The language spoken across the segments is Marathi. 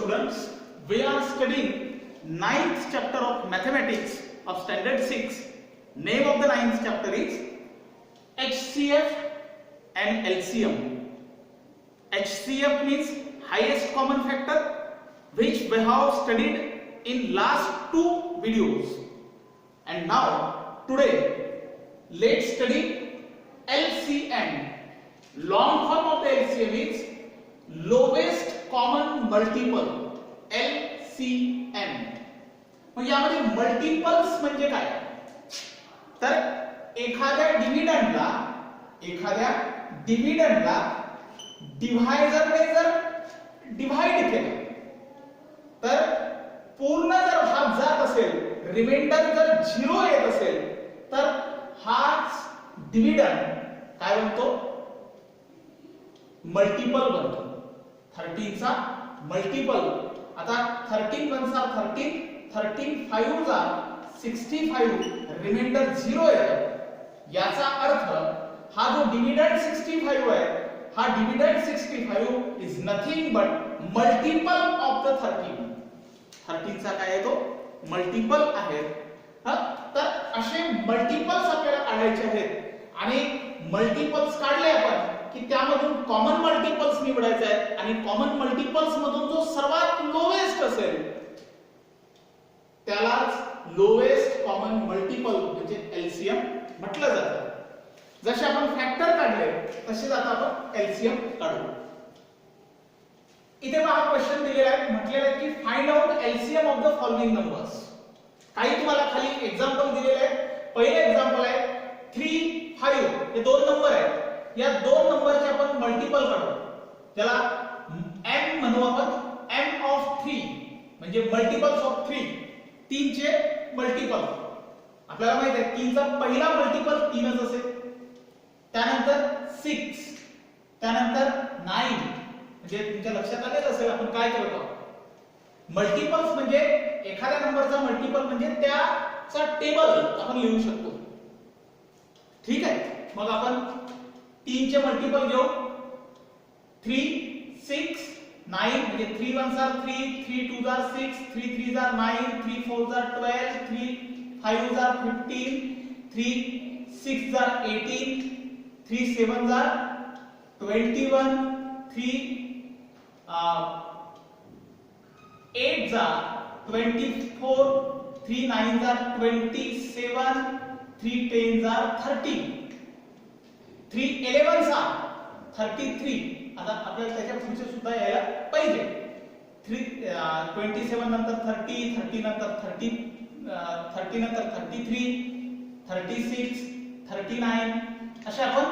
students, we are studying ninth chapter of mathematics of standard 6. Name of the ninth chapter is HCF and LCM. HCF means highest common factor, which we have studied in last two videos. And now today let's study LCM. Long form of the LCM is lowest common multiple, LCM. मग यामध्ये मल्टिपल्स म्हणजे काय? तर एखाद्या डिव्हिडंडला डिव्हायझरने जर डिव्हाइड केलं तर पूर्ण जर भाग जात असेल, रिमाइंडर जर 0 येत असेल तर हाच डिव्हिडंड काय बनतो? मल्टिपल बनतो. 13 चा मल्टिपल. आता 13 1 13, 13 5 जा 65, रिमाइंडर 0 येतो. याचा अर्थ हा जो डिव्हिडंड 65 आहे, हा dividend 65 is nothing but multiple of the 13. 13 चा काय आहे तो? मल्टिपल आहे. तर असे मल्टिपल्स आपल्याला काढायचे आहेत आणि मल्टिपल्स काढले आपण की त्यामधून कॉमन मल्टिपल्स निवडायचे आहेत आणि कॉमन मल्टिपल्स मधून जो सर्वात लोएस्ट असेल त्यालाच लोएस्ट कॉमन मल्टिपल म्हणजे एलसीएम म्हटलं जातं. जसे आपण फॅक्टर काढले तसेच आता आपण एलसीएम काढू. इथे पहा क्वेश्चन दिलेला आहे, म्हटलेलं आहे की find out LCM of the following numbers. काही तुम्हाला खाली एग्जांपल दिलेले आहे. पहिले एग्जांपल आहे 3 5. हे दोन नंबर आहेत. या दोन नंबरचे आपण मल्टिपल काढू. त्याला m म्हणू आपण, m ऑफ 3 म्हणजे मल्टिपल्स ऑफ 3. 3 चे मल्टिपल आपल्याला माहित आहे 3 चा पहिला मल्टिपल 3 च असेल. त्यानंतर 6, त्यानंतर 9. म्हणजे तुमच्या लक्षात आलेच असेल आपण काय करतो. मल्टिपल्स म्हणजे एखाद्या नंबरचा मल्टिपल म्हणजे त्याचा टेबल आपण लिहू शकतो. ठीक आहे. मग आपण 3 चे मल्टिपल घेऊ. 3 6 9 म्हणजे 3 1 3, 3 2 6, 3 3 9, 3 4 12, 3 5 15, 3 6 18, 3 7 21, 3 8 24, 3 9 27, 3 10 30, 3 11 33. आता आपल्याला त्याच्या पुढचे सुद्धा यायला पाहिजे. 27 नंतर 30, 30 नंतर 30, 30 नंतर 33, 36, 39. अशा आपण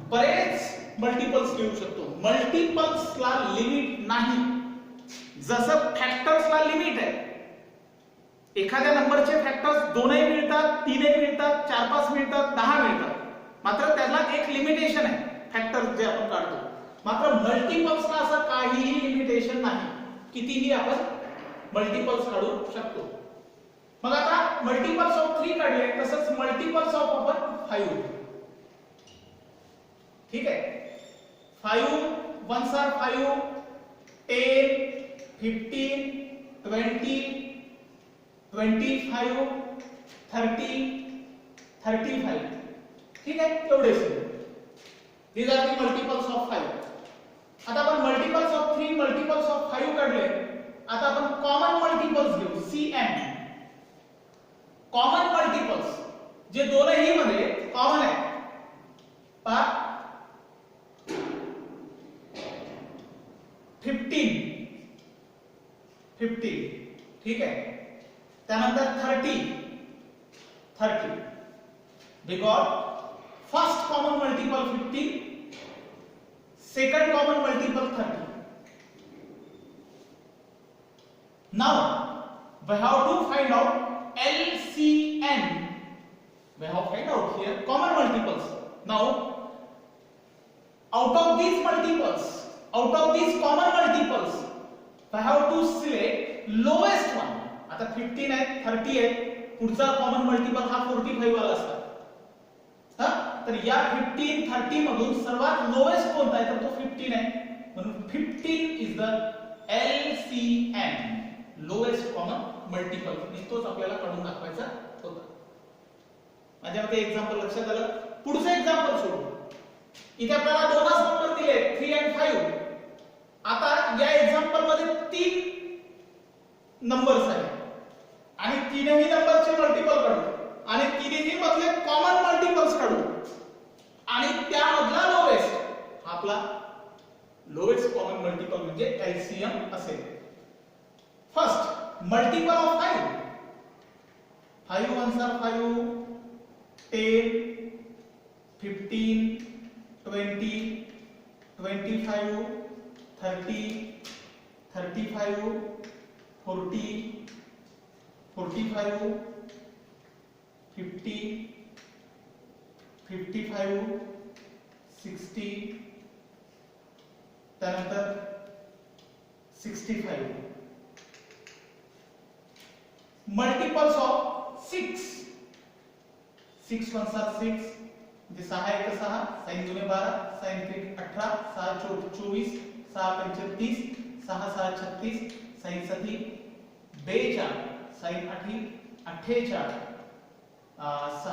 बरेच मल्टिपल्स घेऊ शकतो. मल्टिपल्सला लिमिट नाही. जसं फॅक्टर्सला लिमिट आहे. एखाद्या नंबरचे फॅक्टर्स 2ही मिळतात, 3ही मिळतात, 4 5 मिळतात, 10 मिळतात. मात्र त्याला एक लिमिटेशन आहे फॅक्टर्स जे आपण काढतो. मात्र मल्टिपल्सला असं काहीही लिमिटेशन नाही. कितीही आपण मल्टिपल्स काढू शकतो. मग आता मल्टिपल्स ऑफ 3 काढले, तसंच मल्टिपल्स ऑफ आपण 5. ठीक आहे. 5 1 5, 10, 15, 20, 25, 30, 35. ठीक आहे. एवढेच. These are the multiples of 5. आता आपण मल्टिपल्स ऑफ 3, मल्टिपल्स ऑफ 5 काढले. आता आपण कॉमन मल्टिपल्स घेऊ, CM. कॉमन मल्टिपल्स जे दोनही मध्ये कॉमन आहे. पहा 15. ठीक आहे. त्यानंतर 30. Because first common multiple 15, second common multiple 30. Now we have to find out LCM. We have find out here common multiples. Now out of these common multiples, we have to select lowest one. आता 15 आहे, 30 आहे. पुढचा कॉमन मल्टिपल हा 45 वाला असतो. तर या 15 30 मधून सर्वात लोएस्ट कोणता आहे तर तो 15 आहे. म्हणून 15 is the LCM, lowest common multiple, तोच आपल्याला काढून दाखवायचा होता. माझ्या मते एक्झाम्पल लक्षात आलं. पुढचं एक्झाम्पल सोडू. इथे आपल्याला दोनच नंबर दिले 3 आणि 5. आता या एक्झाम्पल मध्ये 3 नंबर्स आहेत आणि तीनही नंबरचे मल्टिपल काढू आणि तिन्ही मधले कॉमन मल्टिपल्स काढू आणि त्यामधला लोएस्ट आपला लोएस्ट कॉमन मल्टिपल म्हणजे एलसीएम असेल. First multiple of 5. 5 ones are 5, 10, 15, 20, 25, 30, 35, 40, 45, 50, 55, 60, त्यानंतर 65. Multiples of 6. 6 ones are 6, म्हणजे 6 1 6, 6 2 12, 6 3 18, 6 4 24, 6 5 30, 6 6 36, 6 7 42, 6 8 48, 6 9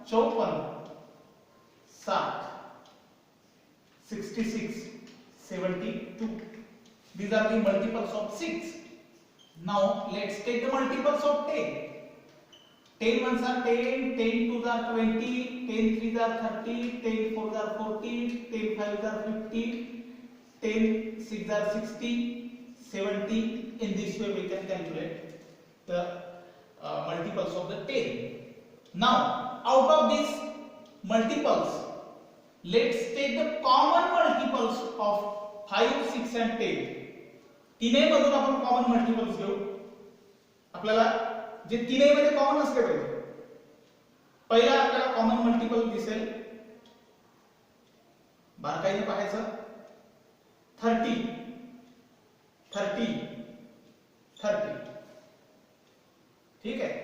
54, 7 66, 72. These are the multiples of 6. Now let's take the multiples of 10. 10 ones are 10, 10 twos are 20, 10 threes are 30, 10 fours are 40, 10 fives are 50, 10 six are 60, 70. In this way we can calculate the multiples of the 10. Now out of these multiples, let's take the common multiples of 5, 6 and 10. तीनही मधून आपण कॉमन मल्टिपल्स घेऊ. आपल्याला जे तीनही मध्ये कॉमन असले पाहिजे. पहिला आपल्याला कॉमन मल्टिपल दिसेल, बारकाईने पाहायचं. 30, 30, 30. ठीक आहे.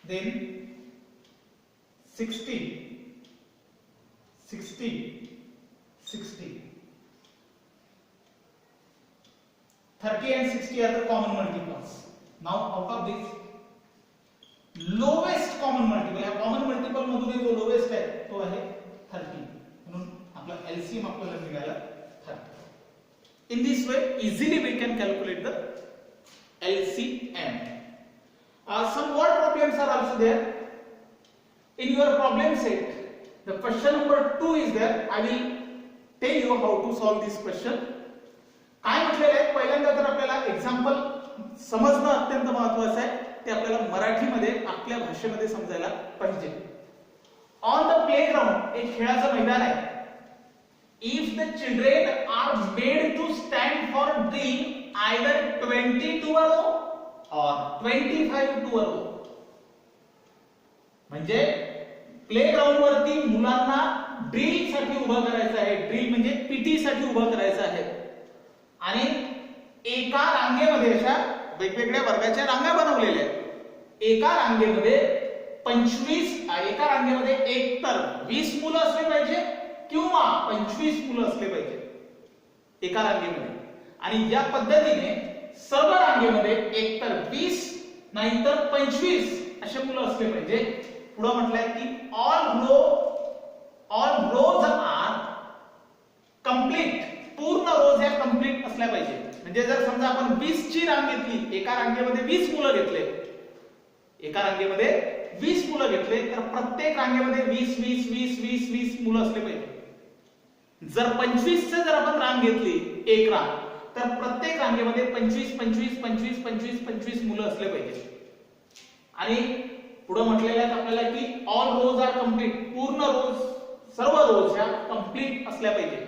Then 60, 60, 60. 30 and 60 are the common multiples. Now out of this lowest common multiple, या common multiple मधून जो lowest आहे तो आहे 30. म्हणून आपला LCM आपल्याला मिळाला 30. In this way easily we can calculate the LCM. Some word problems are also there. In your problem set, the question number 2 is there. I will tell you how to solve this question. काय म्हटलेलं आहे, पहिल्यांदा तर आपल्याला एक्झाम्पल समजणं अत्यंत महत्त्वाचं आहे. ते आपल्याला मराठीमध्ये आपल्या भाषेमध्ये समजायला पाहिजे. ऑन द प्लेग्राउंड, एक खेळाचं मैदान आहे. If the children are made to stand for drill either 20 to a row or 25 to a row. म्हणजे प्लेग्राउंड वरती मुलांना ड्रिल साठी उभं करायचं आहे. ड्रिल म्हणजे पीटी साठी उभं करायचं आहे आणि एका रांगेमध्ये अशा वेगवेगळ्या वर्गाच्या रांगा बनवलेल्या आहेत. एका रांगेमध्ये 25, एका रांगेमध्ये एक तर 20 मुलं असले पाहिजे किंवा 25 मुलं असले पाहिजे एका रांगेमध्ये. आणि या पद्धतीने सर्व रांगेमध्ये एक तर 20 नाहीतर 25 असे मुलं असले पाहिजे. पुढे म्हटलंय की ऑल रोज आर कंप्लीट. पूर्ण रोज या कंप्लीट असल्या पाहिजे. म्हणजे जर समजा आपण 20 ची रांग घेतली, एका रांगेमध्ये 20 मुलं घेतले, एका रांगेमध्ये 20 मुलं घेतले तर प्रत्येक रांगेमध्ये 20 20 20 20 20 मुलं असले पाहिजे. जर 25 चे जर आपण रांग घेतली, एक रांग, तर प्रत्येक रांगेमध्ये 25 25 25 25 25 मुलं असले पाहिजे. आणि पुढे म्हटलेलं आहे आपल्याला की ऑल रोज आर कंप्लीट. पूर्ण रोज, सर्व रोज ह्या कंप्लीट असल्या पाहिजे.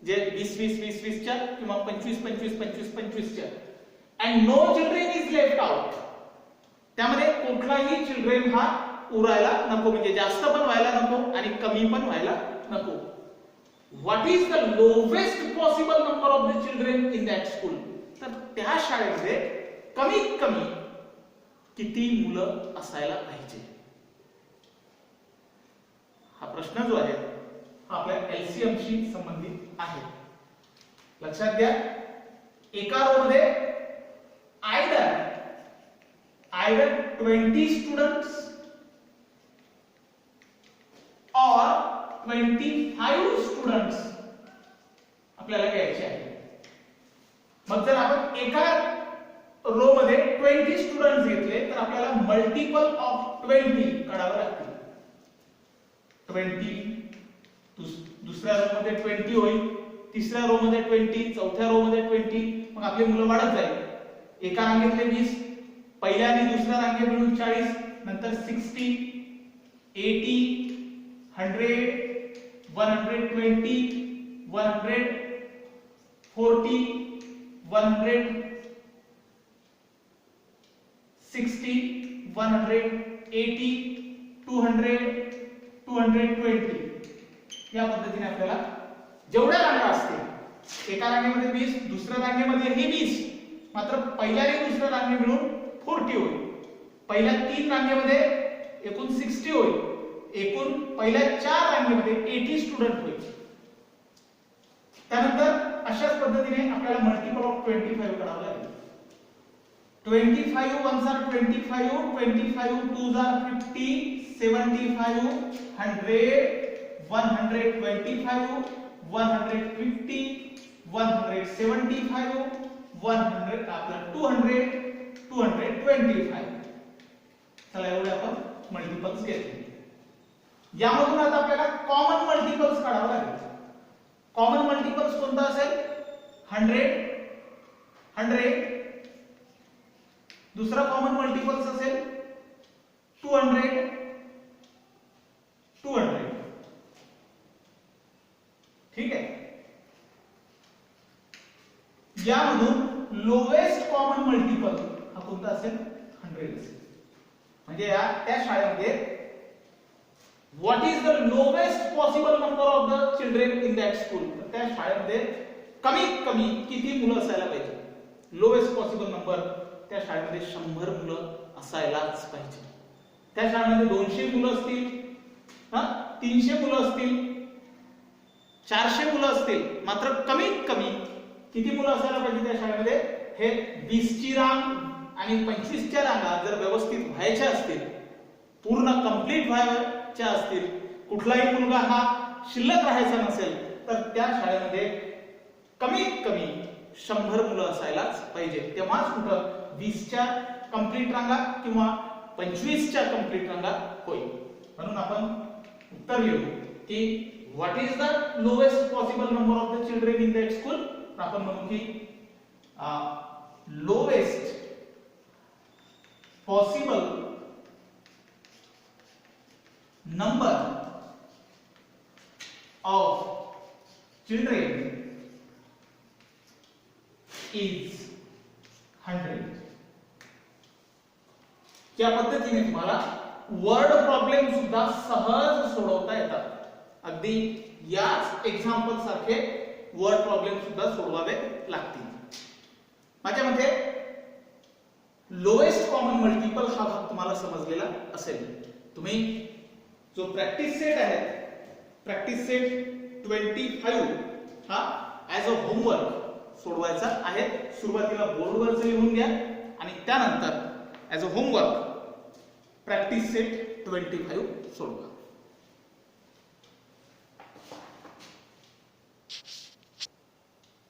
जे 20 20 20 20 च्या किंवा 25 25 25 25 च्या. And no children is left out. त्यामध्ये कुठलाही चिल्ड्रेन हा उरायला नको, म्हणजे जास्त पण व्हायला नको आणि कमी पण व्हायला नको. What is the lowest possible number of the children in that school. तर त्या शाळेमध्ये कमीत कमी किती मुलं असायला पाहिजे, हा प्रश्न जो आहे आपल्या एलसीएम शी संबंधित आहे. लक्षात घ्या, एका रो मध्ये आयदर 20 स्टुडंट्स और 25 स्टुडंट्स आपल्याला घ्यायचे आहे. मग जर आपण एका रो मध्ये 20 स्टुडंट्स घेतले तर आपल्याला मल्टिपल ऑफ 20 काढावे लागतील. 20 दुसऱ्या रो मध्ये 20 होईल, तिसऱ्या रो मध्ये 20, चौथ्या रो मध्ये 20, मग आपली मुलं वाढत जाईल. एका रांगेतले 20, पहिल्या आणि दुसऱ्या रांगे मिळून 40, नंतर 60, 80, 100, 120, 140, 160, 180, 200, 220 या पद्धतीने आपल्याला जेवढ्या रांगा असतील, एका रांगेमध्ये 20, दुसऱ्या रांगेमध्ये हे 20, मात्र पहिल्या आणि दुसऱ्या रांगे मिळून 40 होईल. पहिल्या 3 रांगेमध्ये एकूण 60 होईल, एकूण पहिल्या 4 रांगेमध्ये 80 स्टुडंट होईल. त्यानंतर अशाच पद्धतीने आपल्याला मल्टिपल ऑफ 25 काढावं लागेल. 25 ones are 25, 25 twos are 50, 75, 100, 125, 150, 175, 100 आपला 200, 225. चला एवढे आपण मल्टिपल्स घेतले. यामधून आता आपल्याला कॉमन मल्टिपल्स काढावं लागेल. कॉमन मल्टिपल्स कोणता असेल? 100, 100. दुसरा कॉमन मल्टिपल्स असेल 200, 200. ठीक आहे. यामधून लोवेस्ट कॉमन मल्टिपल हा कोणता असेल? 100 असेल. म्हणजे त्या शाळेमध्ये what is the lowest possible number of the children in that school, त्या शाळेमध्ये कमीत कमी किती मुलं असायला पाहिजे? लोवेस्ट पॉसिबल नंबर त्या शाळेमध्ये 100 मुलं असायलाच पाहिजे. त्या शाळेमध्ये 200 मुलं असतील, 300 मुलं असतील, 400 मुलं असतील, मात्र कमीत कमी किती मुलं असायला पाहिजे त्या शाळेमध्ये? हे 20 ची रांग आणि 25 च्या रांगा जर व्यवस्थित व्हायच्या असतील, पूर्ण कंप्लीट व्हायच्या असतील, कुठलाही मुलगा हा शिल्लक राहायचा नसेल, तर त्या शाळेमध्ये कमीत कमी 100 मुलं असायलाच पाहिजे. तेव्हाच कुठं 20 च्या कंप्लीट रांगा किंवा 25 च्या कंप्लीट रांगा होईल. म्हणून आपण उत्तर लिहू की what is the lowest possible number of the children in that school. आपण म्हणू की lowest possible number of children is 100. या पद्धतीने तुम्हाला वर्ड प्रॉब्लेम सुद्धा सहज सोडवता येतात. अगदी याच एक्झाम्पल सारखे वर्ड प्रॉब्लेम सुद्धा सोडवावे लागतील. माझ्या मते लोएस्ट कॉमन मल्टिपल हा भाग तुम्हाला समजलेला असेल. तुम्ही जो प्रॅक्टिस सेट आहे, प्रॅक्टिस सेट 25 हा ऍज अ होमवर्क सोडवायचा आहे. सुरुवातीला बोर्डवर लिहून घ्या आणि त्यानंतर as a homework practice set 25 सोडवा.